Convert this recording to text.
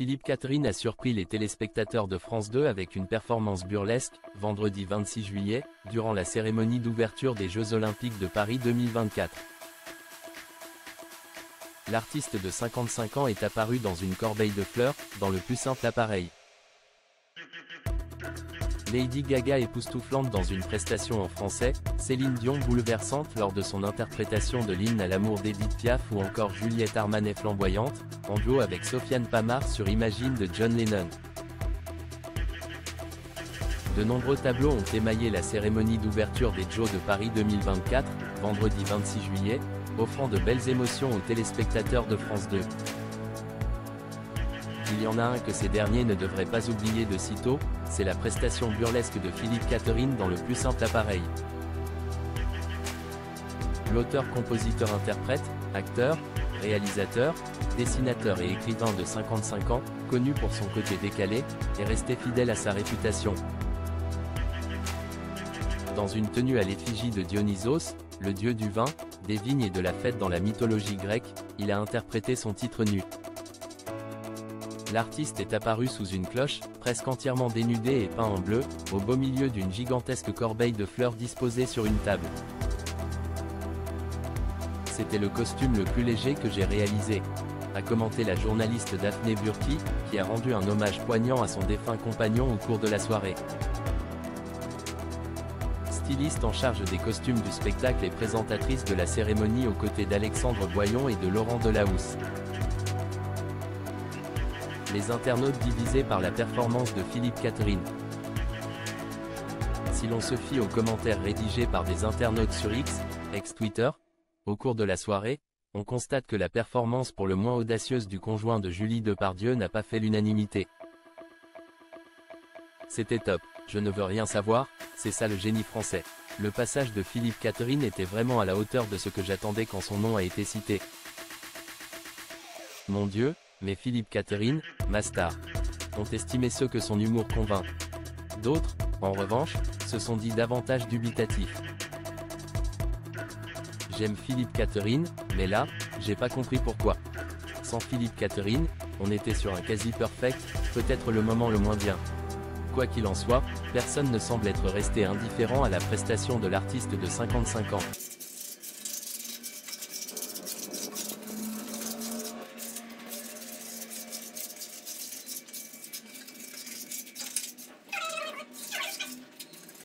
Philippe Catherine a surpris les téléspectateurs de France 2 avec une performance burlesque, vendredi 26 juillet, durant la cérémonie d'ouverture des Jeux Olympiques de Paris 2024. L'artiste de 55 ans est apparu dans une corbeille de fleurs, dans le plus simple appareil. Lady Gaga époustouflante dans une prestation en français, Céline Dion bouleversante lors de son interprétation de l'hymne à l'amour d'Edith Piaf ou encore Juliette Armanet flamboyante, en duo avec Sofiane Pamart sur Imagine de John Lennon. De nombreux tableaux ont émaillé la cérémonie d'ouverture des Jeux de Paris 2024, vendredi 26 juillet, offrant de belles émotions aux téléspectateurs de France 2. Il y en a un que ces derniers ne devraient pas oublier de sitôt, c'est la prestation burlesque de Philippe Catherine dans le plus simple appareil. L'auteur-compositeur-interprète, acteur, réalisateur, dessinateur et écrivain de 55 ans, connu pour son côté décalé, est resté fidèle à sa réputation. Dans une tenue à l'effigie de Dionysos, le dieu du vin, des vignes et de la fête dans la mythologie grecque, il a interprété son titre nu. L'artiste est apparu sous une cloche, presque entièrement dénudé et peint en bleu, au beau milieu d'une gigantesque corbeille de fleurs disposée sur une table. C'était le costume le plus léger que j'ai réalisé, a commenté la journaliste Daphné Burki, qui a rendu un hommage poignant à son défunt compagnon au cours de la soirée. Styliste en charge des costumes du spectacle et présentatrice de la cérémonie aux côtés d'Alexandre Boyon et de Laurent Delahousse. Les internautes divisés par la performance de Philippe Catherine. Si l'on se fie aux commentaires rédigés par des internautes sur X, ex-Twitter, au cours de la soirée, on constate que la performance pour le moins audacieuse du conjoint de Julie Depardieu n'a pas fait l'unanimité. C'était top, je ne veux rien savoir, c'est ça le génie français. Le passage de Philippe Catherine était vraiment à la hauteur de ce que j'attendais quand son nom a été cité. Mon Dieu, mais Philippe Catherine, ma star, ont estimé ceux que son humour convainc. D'autres, en revanche, se sont dit davantage dubitatifs. J'aime Philippe Catherine, mais là, j'ai pas compris pourquoi. Sans Philippe Catherine, on était sur un quasi-perfect, peut-être le moment le moins bien. Quoi qu'il en soit, personne ne semble être resté indifférent à la prestation de l'artiste de 55 ans.